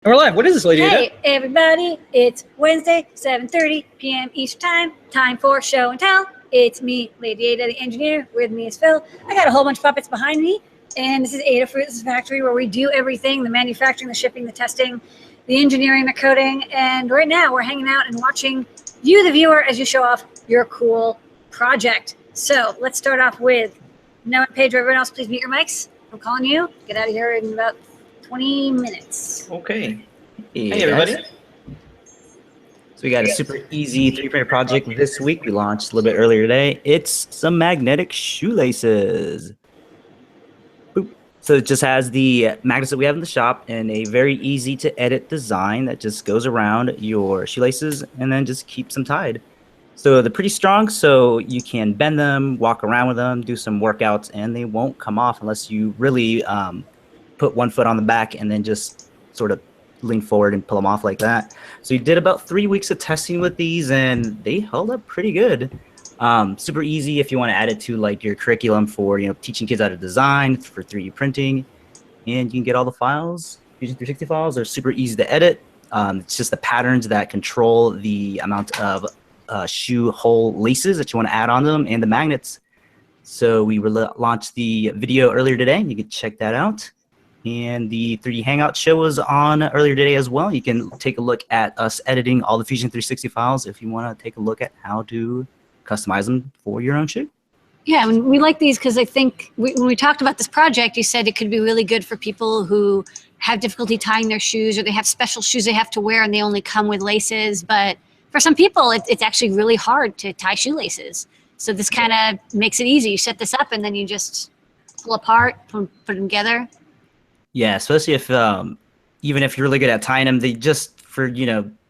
And we're live. What is this, Lady Ada? Hey, everybody. It's Wednesday, 7:30 p.m. Eastern Time. Time for show and tell. It's me, Lady Ada, the engineer. With me is Phil. I got a whole bunch of puppets behind me. And this is Adafruit. This is a factory where we do everything, the manufacturing, the shipping, the testing, the engineering, the coding. And right now we're hanging out and watching you, the viewer, as you show off your cool project. So let's start off with Noah and Pedro. Everyone else, please mute your mics. I'm calling you. Get out of here in about 20 minutes. Okay. Hey, Hey, everybody. So we got a super easy 3D project this week. We launched a little bit earlier today. It's some magnetic shoelaces. Boop. So it just has the magnets that we have in the shop and a very easy to edit design that just goes around your shoelaces and then just keeps them tied. So they're pretty strong, so you can bend them, walk around with them, do some workouts, and they won't come off unless you really put one foot on the back and then just sort of lean forward and pull them off like that. So you did about 3 weeks of testing with these and they held up pretty good. Super easy if you want to add it to like your curriculum for teaching kids how to design for 3D printing, and you can get all the files. Fusion 360 files are super easy to edit. It's just the patterns that control the amount of shoe hole laces that you want to add on them and the magnets. So we launched the video earlier today. You can check that out. And the 3D Hangout show was on earlier today as well. You can take a look at us editing all the Fusion 360 files if you want to take a look at how to customize them for your own shoe. Yeah, and we like these because I think when we talked about this project, you said it could be really good for people who have difficulty tying their shoes, or they have special shoes they have to wear and they only come with laces. But for some people, it's actually really hard to tie shoelaces. So this kind of makes it easy. You set this up and then you just pull apart, put them together. Yeah, especially if even if you're really good at tying them, they just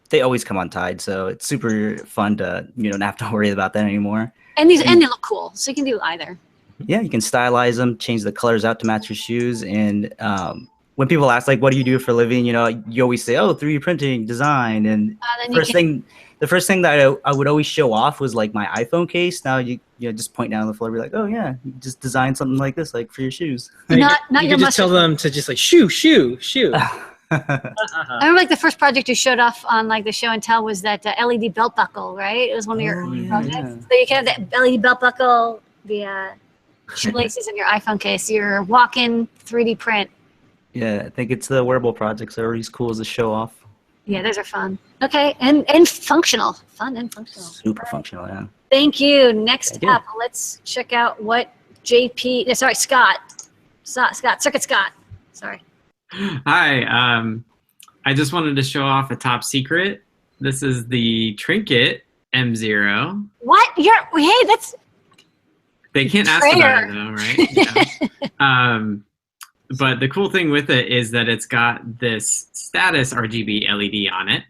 they always come untied. So it's super fun to not have to worry about that anymore. And they look cool, so you can do either. Yeah, you can stylize them, change the colors out to match your shoes. And when people ask like, "What do you do for a living?" You always say, "Oh, 3D printing, design." And the first thing that I would always show off was like my iPhone case. Now you just point down the floor, and be like, "Oh yeah, you just design something like this, like for your shoes." Not you could just tell them to just like shoo. I remember like the first project you showed off on like the show and tell was that LED belt buckle, right? It was one of your projects. Yeah. So you can have that LED belt buckle, the shoelaces in your iPhone case. Your walk-in 3D print. Yeah, I think it's the wearable projects that are as cool as a show off. Yeah, those are fun. Okay, and functional. Fun and functional. Super functional, yeah. Thank you. Next up, let's check out what Circuit Scott. Sorry. Hi, I just wanted to show off a top secret. This is the Trinket M0. What? Hey, that's... They can't ask about it though, right? Yeah. But the cool thing with it is that it's got this status RGB LED on it.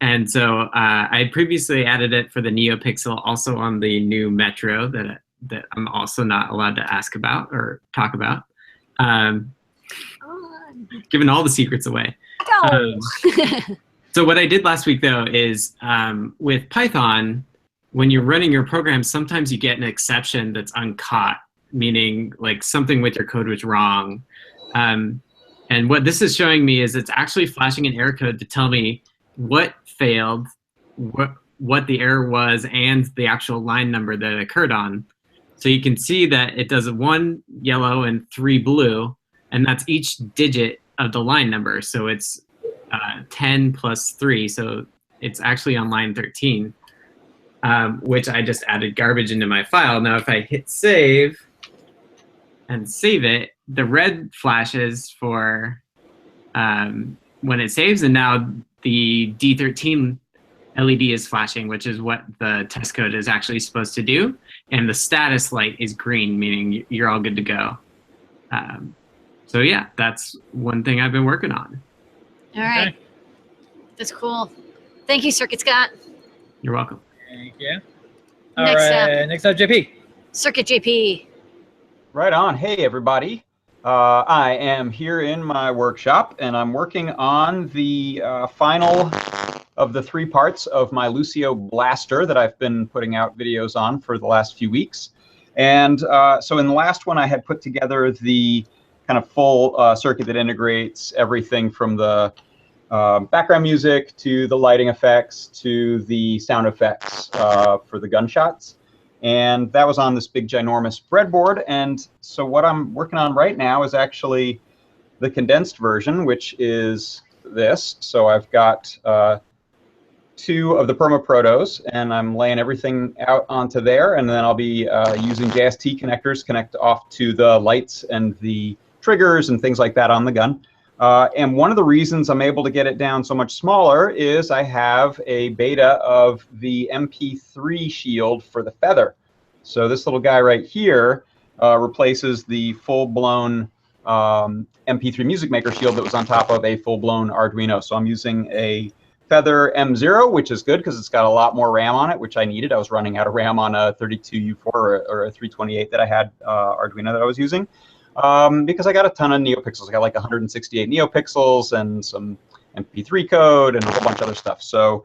And so I previously added it for the NeoPixel, also on the new Metro that I'm also not allowed to ask about or talk about. Giving all the secrets away. So what I did last week though is with Python, when you're running your program, sometimes you get an exception that's uncaught, meaning like something with your code was wrong. And what this is showing me is it's actually flashing an error code to tell me what failed, what the error was, and the actual line number that it occurred on. So you can see that it does 1 yellow and 3 blue, and that's each digit of the line number. So it's 10 plus 3, so it's actually on line 13, which I just added garbage into my file. Now if I hit save and save it, the red flashes for when it saves, and now the D13 LED is flashing, which is what the test code is actually supposed to do, and the status light is green, meaning you're all good to go. So yeah, that's one thing I've been working on. All right. Okay. That's cool. Thank you, Circuit Scott. You're welcome. Thank you. Next up, JP. Circuit JP. Right on. Hey, everybody. I am here in my workshop, and I'm working on the final of the 3 parts of my Lucio Blaster that I've been putting out videos on for the last few weeks. And so in the last one, I had put together the kind of full circuit that integrates everything from the background music to the lighting effects to the sound effects for the gunshots. And that was on this big ginormous breadboard. And so what I'm working on right now is actually the condensed version, which is this. So I've got 2 of the Perma Protos, and I'm laying everything out onto there, and then I'll be using JST connectors to connect off to the lights and the triggers and things like that on the gun. And one of the reasons I'm able to get it down so much smaller is I have a beta of the MP3 shield for the Feather. So this little guy right here replaces the full-blown MP3 Music Maker shield that was on top of a full-blown Arduino. So I'm using a Feather M0, which is good because it's got a lot more RAM on it, which I needed. I was running out of RAM on a 32U4 or a 328 that I had Arduino that I was using because I got a ton of NeoPixels. I got like 168 NeoPixels and some MP3 code and a whole bunch of other stuff. So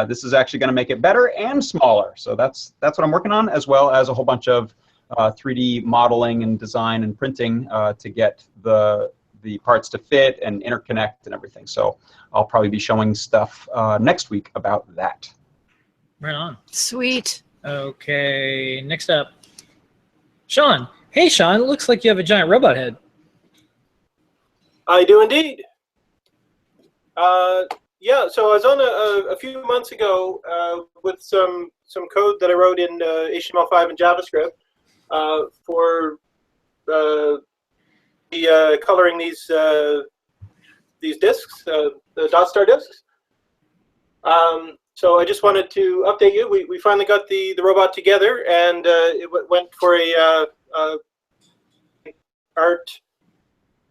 this is actually going to make it better and smaller. So that's what I'm working on, as well as a whole bunch of 3D modeling and design and printing to get the parts to fit and interconnect and everything. So I'll probably be showing stuff next week about that. Right on. Sweet. Okay, next up, Sean. Hey, Sean, it looks like you have a giant robot head. I do indeed. Yeah, so I was on a few months ago with some code that I wrote in HTML5 and JavaScript for coloring these discs, the dot star discs. So I just wanted to update you. We finally got the robot together, and it went for a art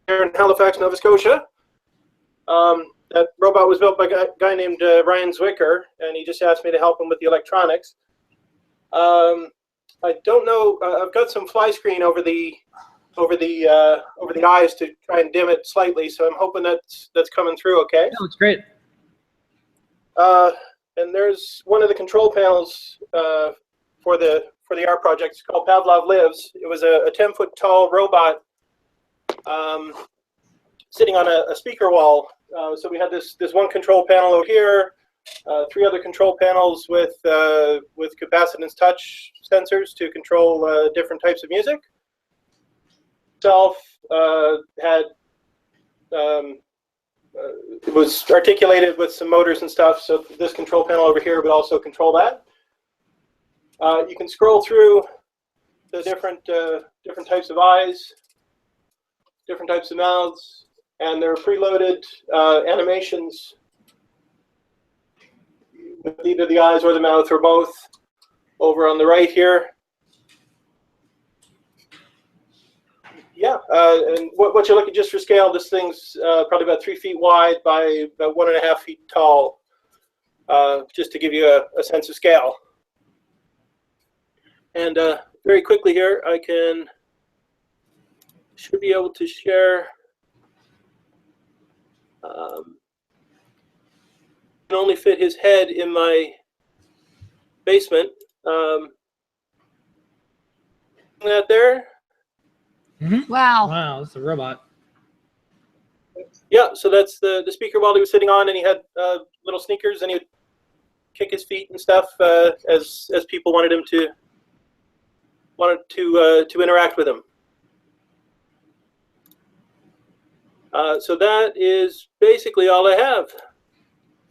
here in Halifax, Nova Scotia. That robot was built by a guy named Ryan Zwicker, and he just asked me to help him with the electronics. I don't know. I've got some fly screen over the eyes to try and dim it slightly, so I'm hoping that's coming through okay. Yeah, looks great. And there's one of the control panels for the art project. It's called Pavlov Lives. It was a 10-foot tall robot sitting on a speaker wall. So we had this one control panel over here, 3 other control panels with capacitance touch sensors to control different types of music. Itself had it was articulated with some motors and stuff, so this control panel over here would also control that. You can scroll through the different types of eyes, different types of mouths, and there are preloaded animations with either the eyes or the mouth or both over on the right here. Yeah, and what you're looking just for scale, this thing's probably about 3 feet wide by about 1.5 feet tall, just to give you a sense of scale. And very quickly here, I should be able to share. Can only fit his head in my basement. That there. Mm-hmm. Wow. Wow, that's a robot. Yeah, so that's the speaker while he was sitting on, and he had little sneakers, and he would kick his feet and stuff as people wanted to interact with him. So that is basically all I have.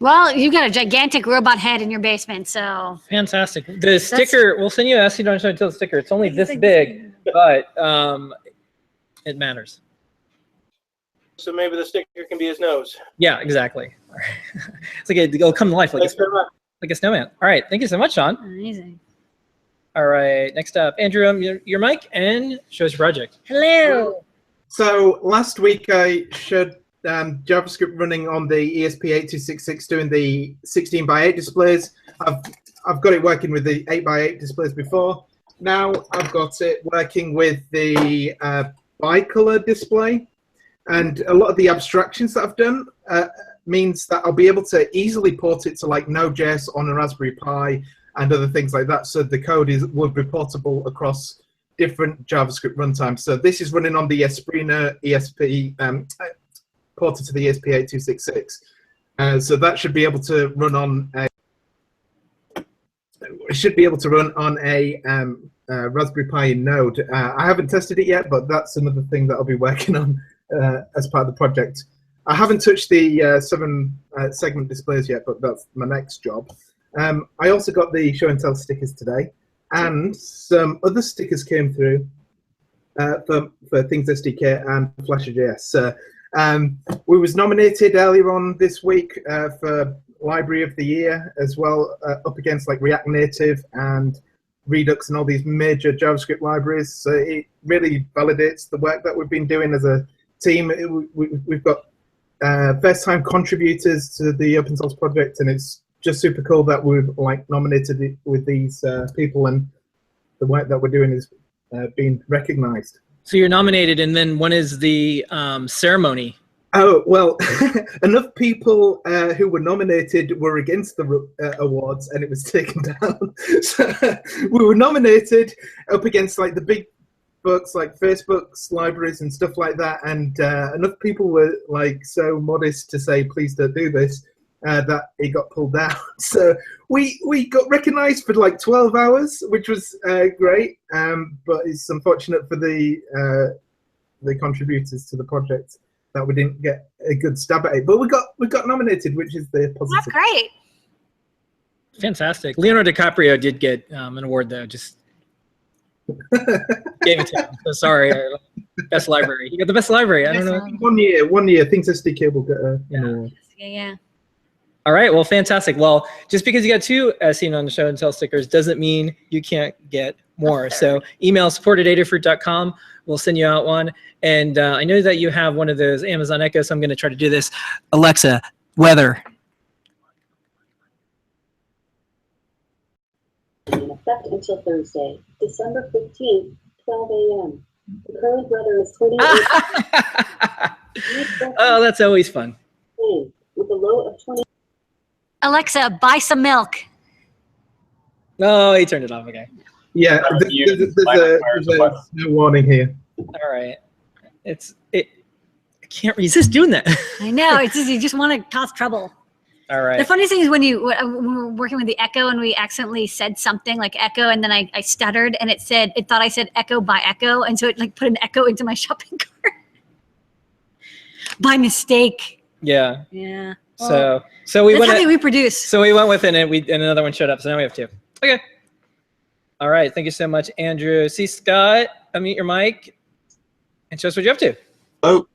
Well, you got a gigantic robot head in your basement, so. Fantastic. The sticker, we'll send you an SD until the sticker. It's only this big, but it matters. So maybe the sticker can be his nose. Yeah, exactly. It's like it'll come to life like a snowman. All right, thank you so much, Sean. Amazing. All right, next up, Andrew, your mic and show us your project. Hello. So last week I showed JavaScript running on the ESP8266 doing the 16:8 displays. I've got it working with the 8:8 displays before. Now I've got it working with the bicolor display, and a lot of the abstractions that I've done means that I'll be able to easily port it to like Node.js on a Raspberry Pi and other things like that. So the code would be portable across different JavaScript runtimes. So this is running on the Esprina ESP ported to the ESP8266. So that should be able to run on a. It should be able to run on a Raspberry Pi in Node. I haven't tested it yet, but that's another thing that I'll be working on as part of the project. I haven't touched the 7-segment displays yet, but that's my next job. I also got the show and tell stickers today, and some other stickers came through for Things SDK and Flasher.js. We was nominated earlier on this week for Library of the Year as well, up against like React Native and Redux and all these major JavaScript libraries. So it really validates the work that we've been doing as a team. We've got first-time contributors to the open source project, and it's just super cool that we've like nominated with these people, and the work that we're doing is being recognized. So you're nominated, and then when is the ceremony? Oh, well, enough people who were nominated were against the awards, and it was taken down. So we were nominated up against like the big books like Facebook's libraries and stuff like that, and enough people were like so modest to say, please don't do this, that it got pulled down. So we got recognized for like 12 hours, which was great, but it's unfortunate for the contributors to the project that we didn't get a good stab at it. But we got nominated, which is the positive. That's great. Fantastic. Leonardo DiCaprio did get an award, though. Just gave it to him. So sorry. Best library. You got the best library. I don't know. 1 year. Things SDK will get an award. Yeah. All right. Well, fantastic. Well, just because you got 2 as seen on the show and tell stickers doesn't mean you can't get more. So email support@adafruit.com. We'll send you out one. And I know that you have one of those Amazon Echo, so I'm going to try to do this. Alexa, weather. In effect until Thursday, December 15th, 12 a.m. The current weather is 28. Oh, that's always fun. With a low of 20. Alexa, buy some milk. Oh, he turned it off. Okay. Yeah, there's no warning here. All right. I can't resist doing that. I know. It's just, you just want to cause trouble. All right. The funniest thing is when we were working with the Echo and we accidentally said something like Echo, and then I stuttered, and it thought I said Echo by Echo, and so it like put an Echo into my shopping cart by mistake. Yeah. Yeah. So we that's went. How they reproduce. So we went with it, and another one showed up. So now we have 2. Okay. All right. Thank you so much, Andrew. See, Scott, unmute your mic and show us what you're up to. Oh.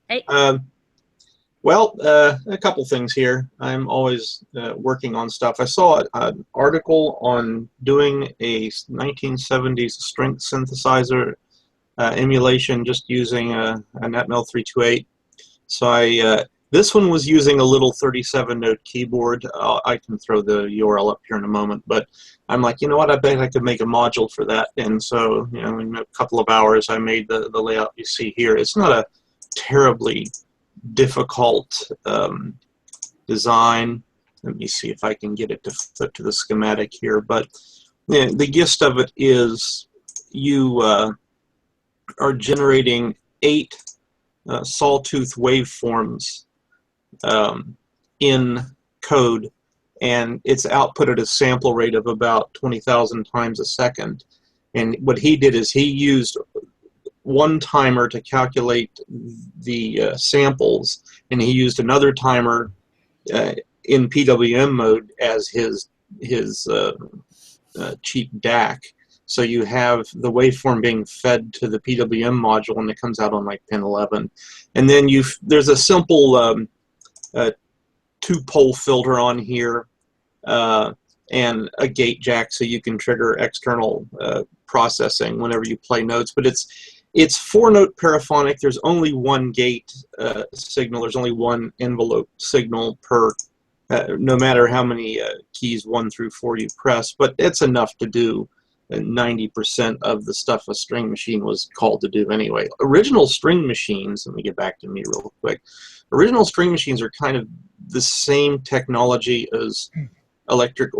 Hey. Well, a couple things here. I'm always working on stuff. I saw an article on doing a 1970s strength synthesizer emulation just using a NetMel 328. So this one was using a little 37-note keyboard. I can throw the URL up here in a moment, but I'm like, you know what, I bet I could make a module for that. And so, you know, in a couple of hours, I made the layout you see here. It's not a terribly difficult design. Let me see if I can get it to fit to the schematic here. But the gist of it is you are generating 8 sawtooth waveforms in code, and it's output at a sample rate of about 20,000 times a second. And what he did is he used one timer to calculate the samples, and he used another timer in PWM mode as his cheap DAC. So you have the waveform being fed to the PWM module, and it comes out on like pin 11. And then there's a simple 2-pole filter on here and a gate jack, so you can trigger external processing whenever you play notes. But it's 4-note paraphonic. There's only one gate signal. There's only one envelope signal per, no matter how many keys 1 through 4 you press. But it's enough to do 90% of the stuff a string machine was called to do anyway. Original string machines, let me get back to me real quick. Original string machines are kind of the same technology as electronic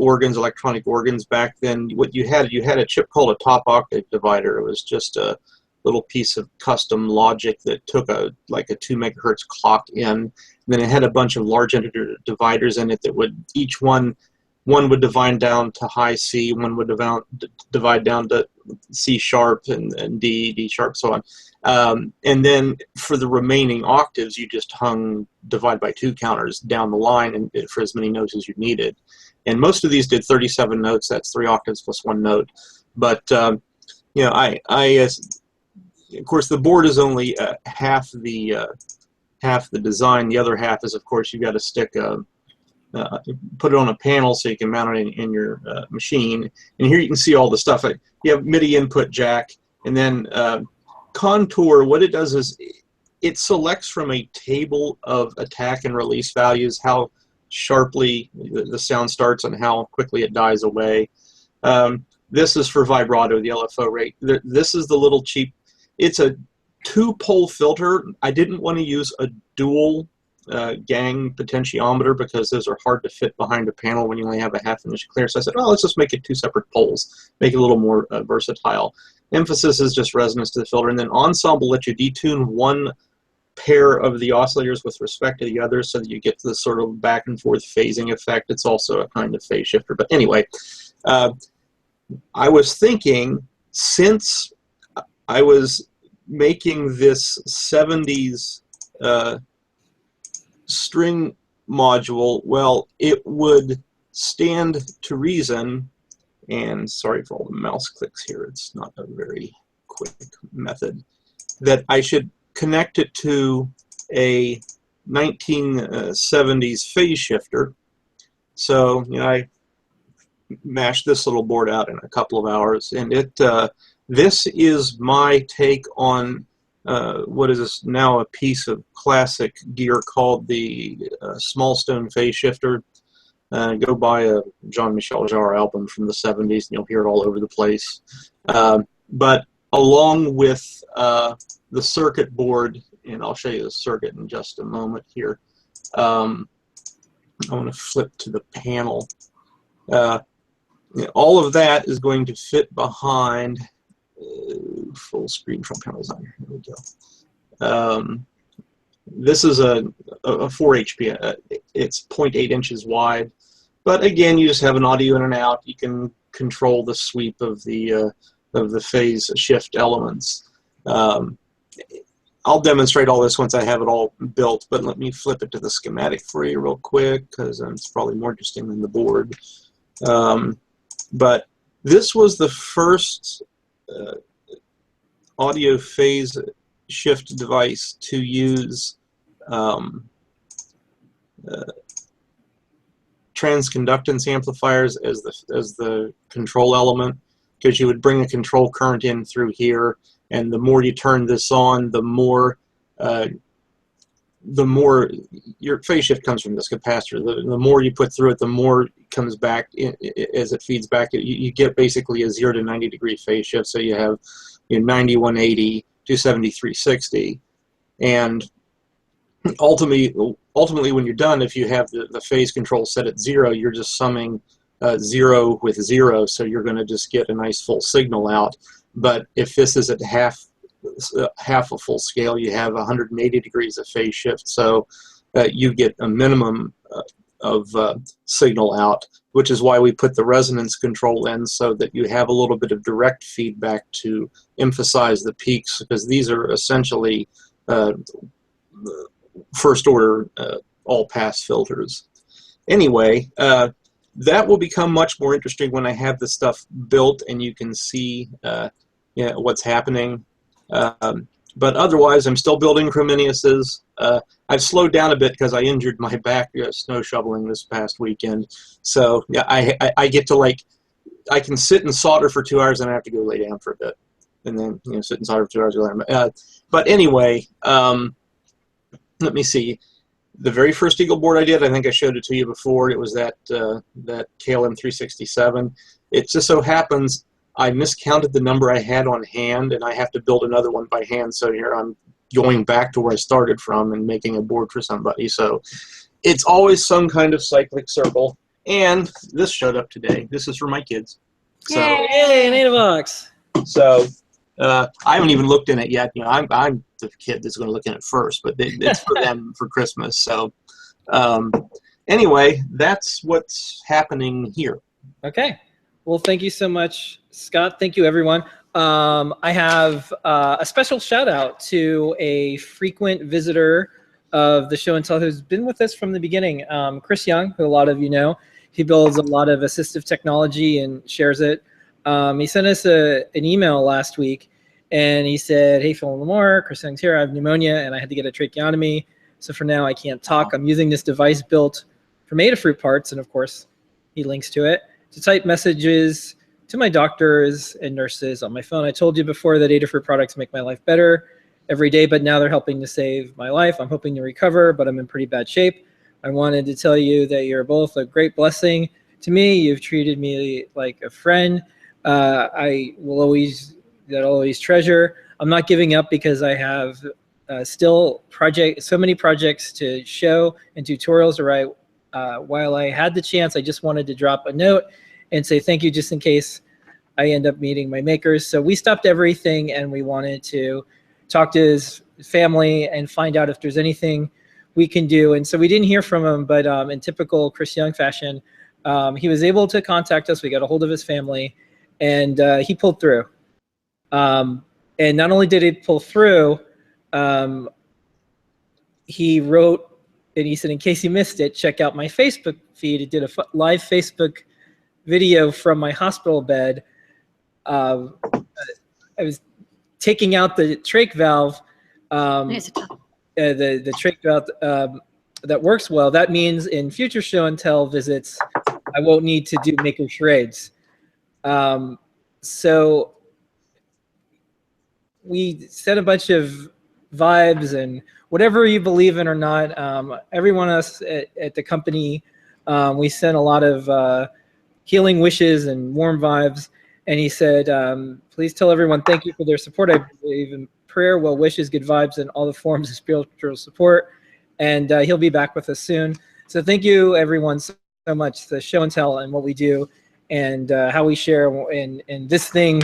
organs back then. What you had a chip called a top octave divider. It was just a little piece of custom logic that took like a 2 megahertz clock in. And then it had a bunch of large integer dividers in it that would each one would divide down to high C, one would divide down to C sharp and D sharp, so on. And then for the remaining octaves, you just hung divide by 2 counters down the line and for as many notes as you needed. And most of these did 37 notes. That's 3 octaves plus 1 note. But you know, of course, the board is only half the design. The other half is, of course, you got to stick put it on a panel so you can mount it in your machine. And here you can see all the stuff. You have MIDI input jack, and then Contour. What it does is it selects from a table of attack and release values how sharply the sound starts and how quickly it dies away. This is for vibrato, the LFO rate. This is the little cheap. It's a 2-pole filter. I didn't want to use a dual gang potentiometer because those are hard to fit behind a panel when you only have a half-inch clear. So I said, oh, let's just make it 2 separate poles, make it a little more versatile. Emphasis is just resonance to the filter, and then Ensemble lets you detune one pair of the oscillators with respect to the other so that you get this sort of back and forth phasing effect. It's also a kind of phase shifter. But anyway, I was thinking, since I was making this 70s string module, well, it would stand to reason, and sorry for all the mouse clicks here, it's not a very quick method, that I should connect it to a 1970s phase shifter. So, you know, I mashed this little board out in a couple of hours, and this is my take on what is now a piece of classic gear called the Small Stone Phase Shifter. Go buy a Jean-Michel Jarre album from the 70s, and you'll hear it all over the place. But along with the circuit board, and I'll show you the circuit in just a moment here. I want to flip to the panel. All of that is going to fit behind full screen front panel design. Here we go. This is a 4 HP. It's 0.8 inches wide. But again, you just have an audio in and out. You can control the sweep of the phase shift elements. I'll demonstrate all this once I have it all built, but let me flip it to the schematic for you real quick, because it's probably more interesting than the board. But this was the first audio phase shift device to use transconductance amplifiers as the control element, because you would bring a control current in through here, and the more you turn this on, the more your phase shift comes from this capacitor. The more you put through it, the more it comes back as it feeds back. You get basically a 0 to 90 degree phase shift. So you have 90, 180, 270, 360, and ultimately when you're done, if you have the phase control set at 0, you're just summing 0 with 0, so you're going to just get a nice full signal out. But if this is at half a full scale, you have 180 degrees of phase shift, so you get a minimum of signal out, which is why we put the resonance control in, so that you have a little bit of direct feedback to emphasize the peaks, because these are essentially first order all-pass filters. Anyway, that will become much more interesting when I have this stuff built and you can see what's happening. But otherwise, I'm still building Chrominiuses. I've slowed down a bit because I injured my back snow shoveling this past weekend. So yeah, I get to I can sit and solder for 2 hours and I have to go lay down for a bit, and then sit and solder for 2 hours. But anyway, let me see. The very first Eagle board I did, I think I showed it to you before. It was that KLM 367. It just so happens I miscounted the number I had on hand, and I have to build another one by hand. So here I'm going back to where I started from and making a board for somebody. So it's always some kind of cyclic circle. And this showed up today. This is for my kids. So, yay, NativeVox. So I haven't even looked in it yet. You know, I'm the kid that's going to look in it first, but it's for them for Christmas. So anyway, that's what's happening here. Okay. Well, thank you so much, Scott. Thank you, everyone. I have a special shout out to a frequent visitor of the show and tell who's been with us from the beginning, Chris Young, who a lot of you know. He builds a lot of assistive technology and shares it. He sent us an email last week, and he said, "Hey, Phil and Lamar, Chris Young's here. I have pneumonia, and I had to get a tracheotomy. So for now, I can't talk. I'm using this device built from Adafruit parts," and of course, he links to it, "to type messages to my doctors and nurses on my phone. I told you before that Adafruit products make my life better every day, but now they're helping to save my life. I'm hoping to recover, but I'm in pretty bad shape. I wanted to tell you that you're both a great blessing to me. You've treated me like a friend. I will always treasure. I'm not giving up because I have still so many projects to show and tutorials to write. While I had the chance, I just wanted to drop a note and say thank you just in case I end up meeting my makers." So we stopped everything and we wanted to talk to his family and find out if there's anything we can do. And so we didn't hear from him, but in typical Chris Young fashion, he was able to contact us. We got a hold of his family, and he pulled through. And not only did he pull through, he wrote, and he said, "In case you missed it, check out my Facebook feed." It did a live Facebook video from my hospital bed. I was taking out the trach valve, the trach valve that works well. That means in future show and tell visits, I won't need to do maker charades. So we sent a bunch of vibes and whatever you believe in or not. Everyone else at the company, we sent a lot of healing wishes and warm vibes. And he said, "Please tell everyone thank you for their support. I believe in prayer, well wishes, good vibes, and all the forms of spiritual support." And he'll be back with us soon. So thank you, everyone, so much. The show and tell and what we do and how we share in this thing,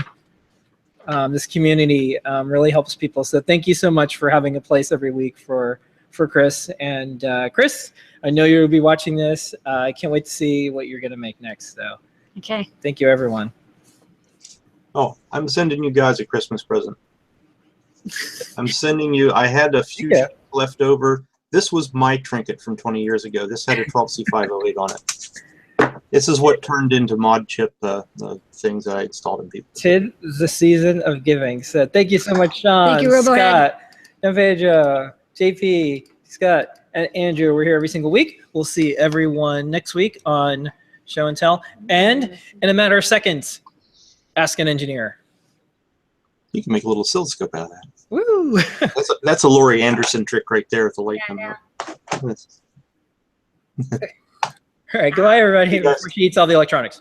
this community really helps people. So thank you so much for having a place every week for Chris. And Chris, I know you'll be watching this. I can't wait to see what you're going to make next. So Okay. thank you, everyone. Oh, I'm sending you guys a Christmas present. I'm sending you, I had a few left over. This was my trinket from 20 years ago. This had a 12C508 on it. This is what turned into mod chip the things that I installed in people. Tis the season of giving. So thank you so much, Sean, Thank you, Robohead. Scott, Naveja, JP, Scott, and Andrew. We're here every single week. We'll see everyone next week on Show and Tell. And in a matter of seconds, Ask an Engineer. You can make a little oscilloscope out of that. Woo! That's a Laurie Anderson trick right there with the light coming up. All right, goodbye, everybody, before she eats all the electronics.